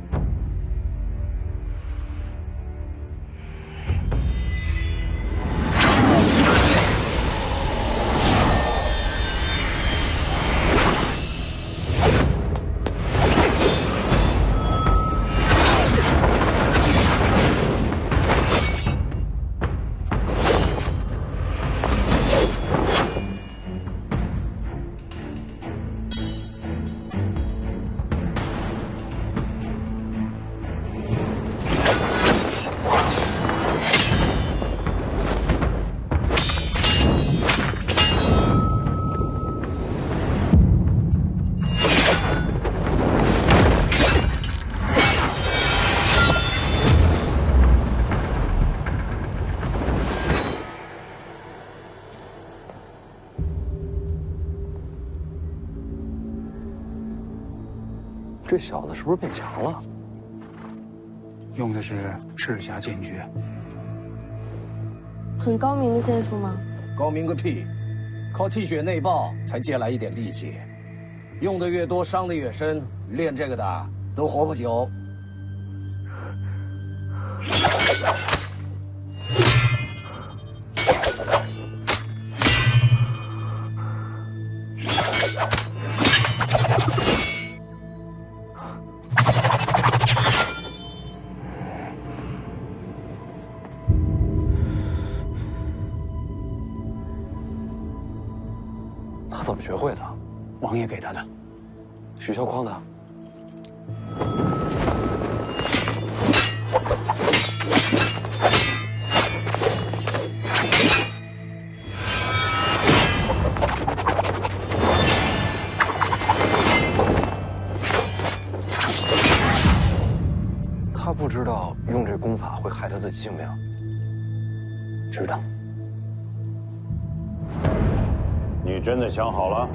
这小子是不是变强了？用的是赤霞剑诀，很高明的剑术吗？高明个屁！靠气血内爆才借来一点力气，用的越多，伤的越深。练这个的都活不久。他怎么学会的？王爷给他的。许萧匡的。他不知道用这功法会害他自己性命。知道。你真的想好了？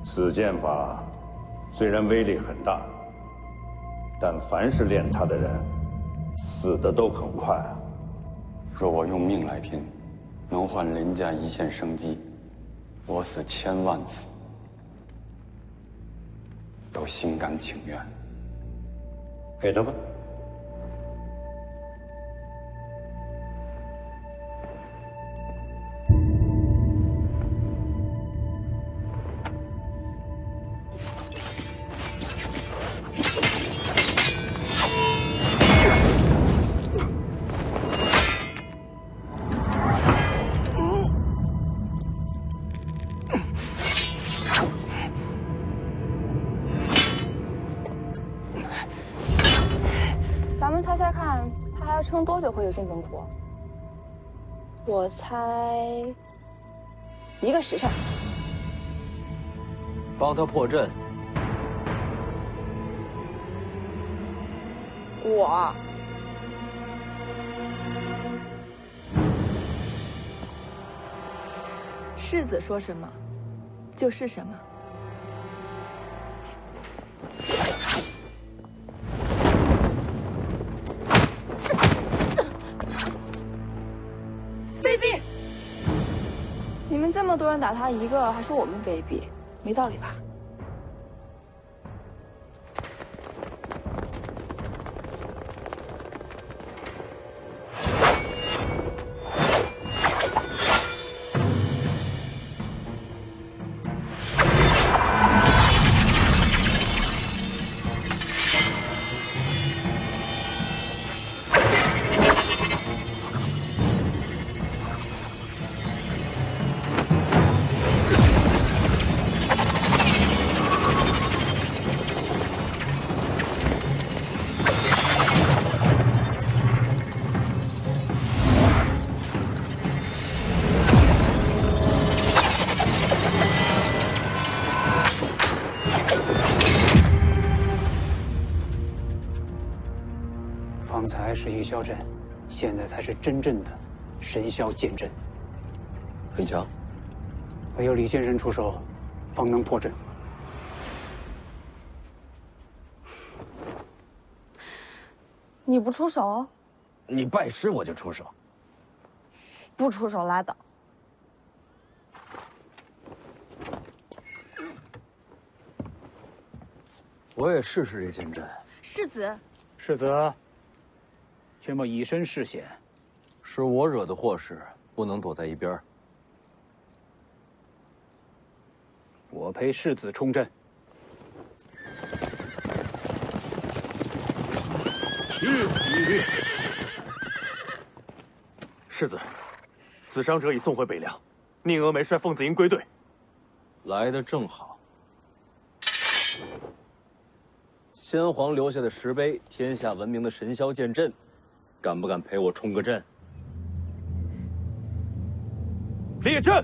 此剑法虽然威力很大，但凡是练它的人，死的都很快。若我用命来拼，能换林家一线生机，我死1000万次，都心甘情愿。给他吧。咱们猜猜看，他还要撑多久会有这灯火？我猜1个时辰。帮他破阵。我世子说什么，就是什么。卑鄙！你们这么多人打他一个，还说我们卑鄙，没道理吧？方才是玉箫阵，现在才是真正的神霄剑阵。很强，唯有李先生出手，方能破阵。你不出手？你拜师我就出手。不出手拉倒。我也试试这剑阵。世子，世子，切莫以身试险。是我惹的祸事，不能躲在一边。我陪世子冲阵。世子，死伤者已送回北凉，宁峨眉率凤子营归队。来得正好。先皇留下的石碑，天下闻名的神霄剑阵，敢不敢陪我冲个阵？列阵！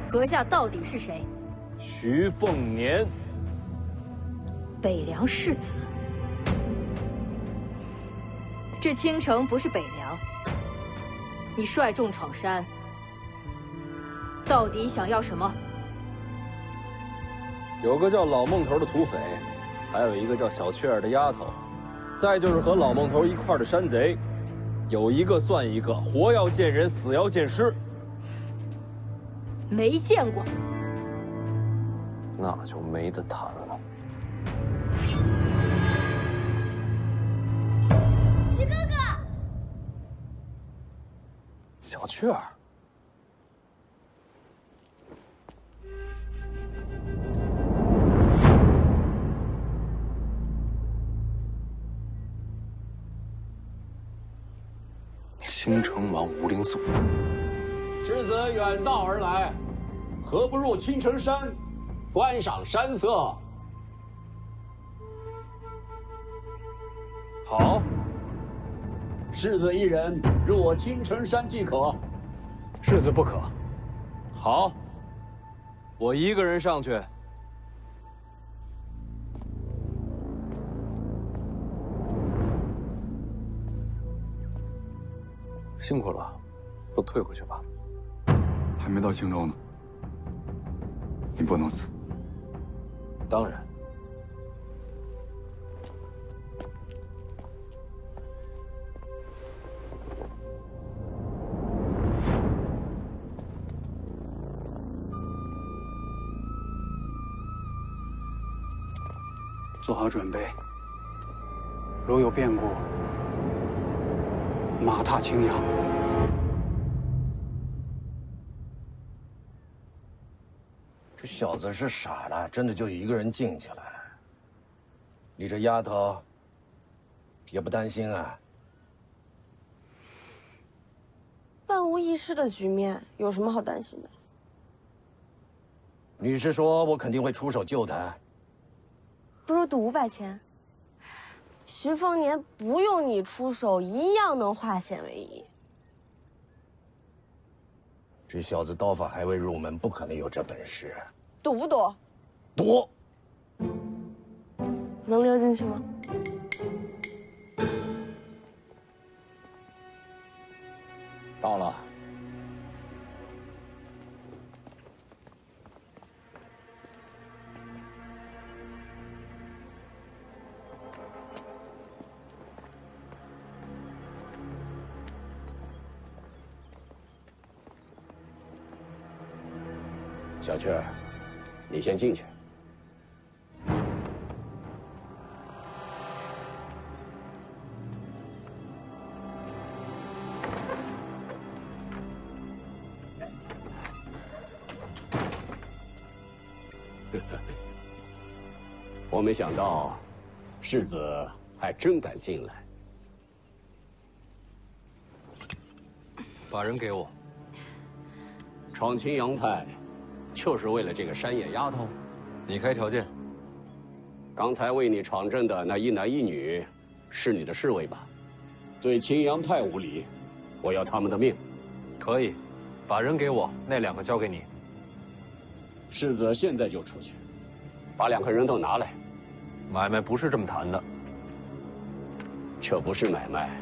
阁下到底是谁？徐凤年，北凉世子。这青城不是北凉，你率众闯山，到底想要什么？有个叫老孟头的土匪，还有一个叫小雀儿的丫头，再就是和老孟头一块儿的山贼，有一个算一个，活要见人，死要见尸。没见过，那就没得谈了。徐哥哥，小雀儿，青城王吴灵素。世子远道而来，何不入青城山，观赏山色？好，世子一人入我青城山即可。世子不可。好，我一个人上去。辛苦了，都退回去吧。还没到青州呢，你不能死。当然。做好准备，如有变故，马踏青阳。这小子是傻了，真的就一个人静下来。你这丫头也不担心啊？万无一失的局面，有什么好担心的？你是说我肯定会出手救他？不如赌500钱。徐凤年不用你出手，一样能化险为夷。这小子刀法还未入门，不可能有这本事。赌不赌？赌。能溜进去吗？到了。小雀儿，你先进去。我没想到，世子还真敢进来。把人给我。闯青阳派。就是为了这个山野丫头，你开条件。刚才为你闯阵的那一男一女，是你的侍卫吧？对青阳派无礼，我要他们的命。可以，把人给我，那2个交给你。世子现在就出去，把2个人都拿来。买卖不是这么谈的。这不是买卖。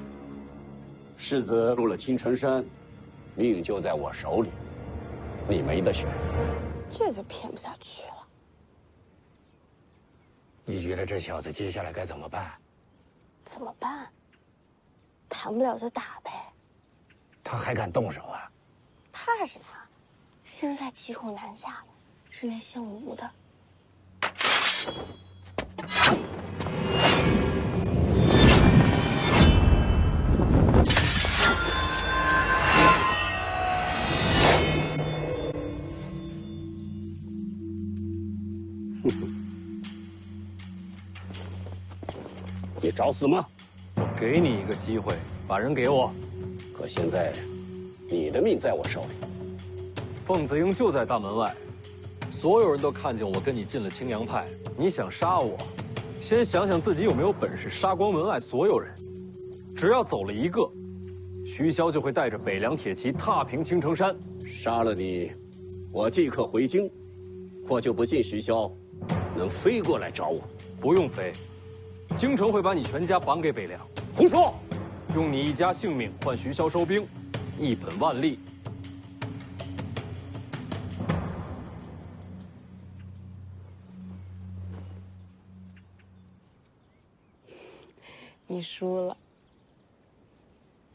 世子入了青城山，命就在我手里。你没得选，这就骗不下去了。你觉得这小子接下来该怎么办？怎么办？谈不了就打呗。他还敢动手啊？怕什么？现在骑虎难下的是那姓吴的。你找死吗？我给你一个机会，把人给我。可现在，你的命在我手里。凤子英就在大门外，所有人都看见我跟你进了青阳派。你想杀我，先想想自己有没有本事杀光门外所有人。只要走了一个，徐骁就会带着北凉铁骑踏平青城山。杀了你，我即刻回京。我就不信徐骁能飞过来找我。不用飞。京城会把你全家绑给北凉。胡说！用你一家性命换徐骁收兵，一本万利。你输了。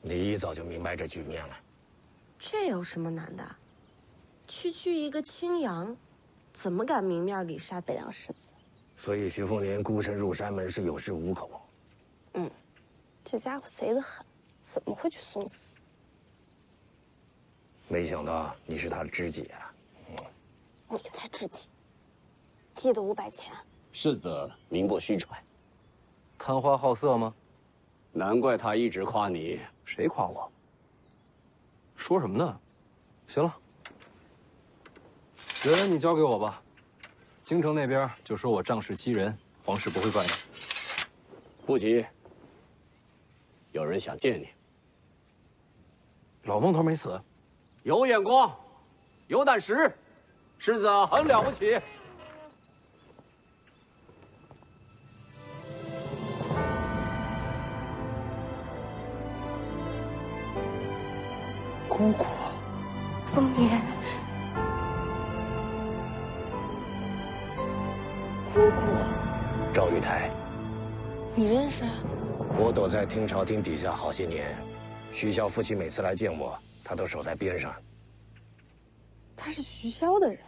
你一早就明白这局面了。这有什么难的？区区一个青阳，怎么敢明面里杀北凉世子？所以徐凤年孤身入山门是有恃无恐。这家伙贼得很，怎么会去送死？没想到你是他的知己啊！你才知己，记得500钱。世子名不虚传，贪花好色吗？难怪他一直夸你。谁夸我？说什么呢？行了，人你交给我吧。京城那边就说我仗势欺人，皇室不会怪你。不急，有人想见你。老孟头没死，有眼光，有胆识，世子很了不起。姑姑，凤年，姑姑，赵玉台，你认识？我躲在听朝廷底下好些年，徐骁夫妻每次来见我，他都守在边上。他是徐骁的人。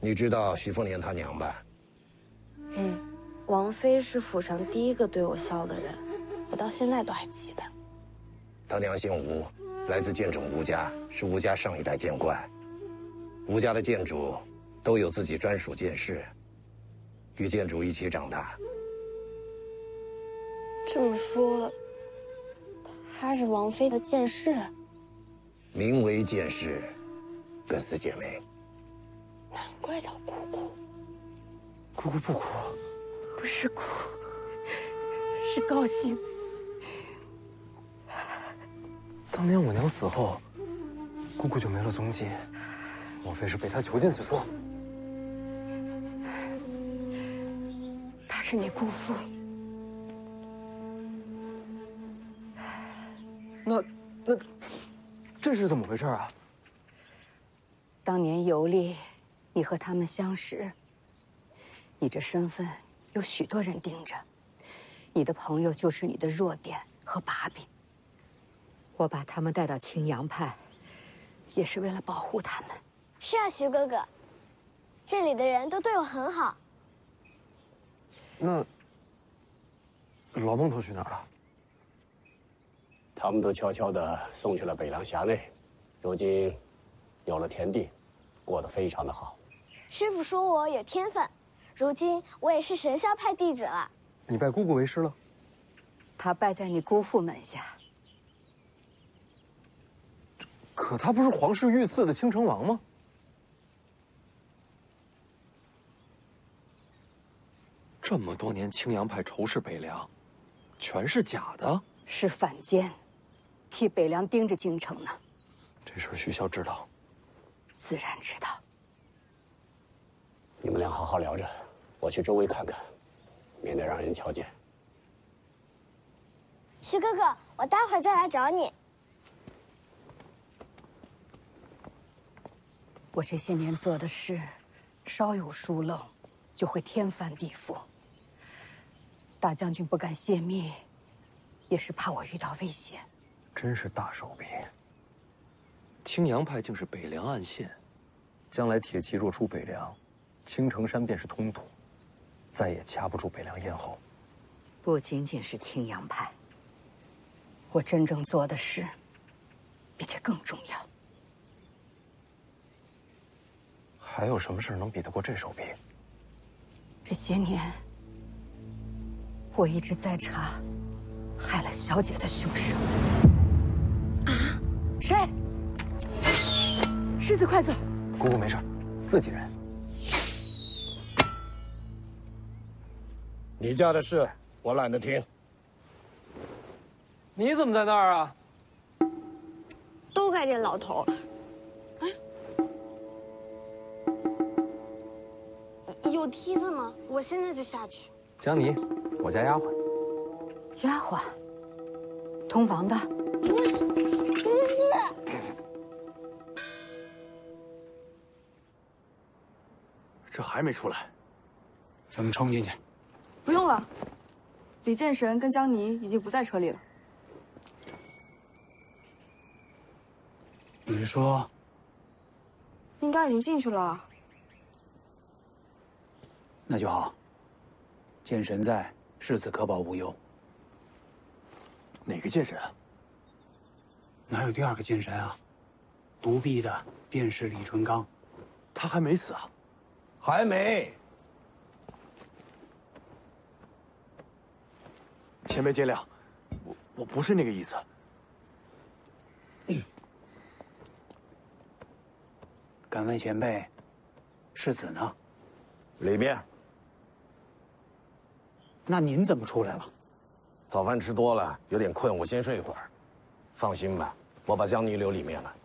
你知道徐凤年他娘吧？王妃是府上第一个对我笑的人，我到现在都还记得。他娘姓吴，来自剑冢吴家，是吴家上一代剑冠。吴家的剑主都有自己专属剑室，与剑主一起长大。这么说，她是王妃的剑士，名为剑士，跟四姐妹。难怪叫姑姑。姑姑不哭，不是哭，是高兴。当年我娘死后，姑姑就没了踪迹，莫非是被她囚禁此处？他是你姑父。那这是怎么回事啊？当年游历，你和他们相识，你这身份有许多人盯着，你的朋友就是你的弱点和把柄。我把他们带到青阳派，也是为了保护他们。是啊，徐哥哥，这里的人都对我很好。那老孟头去哪儿了？他们都悄悄地送去了北凉辖内，如今有了田地，过得非常的好。师傅说我有天分，如今我也是神霄派弟子了。你拜姑姑为师了？他拜在你姑父门下。可他不是皇室御赐的青城王吗？这么多年青阳派仇视北凉，全是假的？是反间，替北凉盯着京城呢。这事徐骁知道？自然知道。你们俩好好聊着，我去周围看看，免得让人瞧见。徐哥哥，我待会儿再来找你。我这些年做的事，稍有疏漏，就会天翻地覆。大将军不敢泄密，也是怕我遇到危险。真是大手笔。青阳派竟是北凉暗线，将来铁骑若出北凉，青城山便是通途，再也掐不住北凉咽喉。不仅仅是青阳派，我真正做的事，比这更重要。还有什么事能比得过这手笔？这些年，我一直在查害了小姐的凶手。啊？谁？世子，快走！姑姑没事，自己人。你家的事我懒得听。你怎么在那儿啊？都怪这老头。有梯子吗？我现在就下去。江妮，我家丫鬟。丫鬟，通房的？不是，不是。这还没出来，咱们冲进去。不用了，李剑神跟江妮已经不在车里了。你是说？应该已经进去了。那就好。剑神在，世子可保无忧。哪个剑神啊？哪有第二个剑神啊？独臂的便是李淳罡。他还没死啊？还没。前辈见谅，我不是那个意思。敢问前辈，世子呢？里面。那您怎么出来了？早饭吃多了，有点困，我先睡一会儿。放心吧，我把江妮留里面了。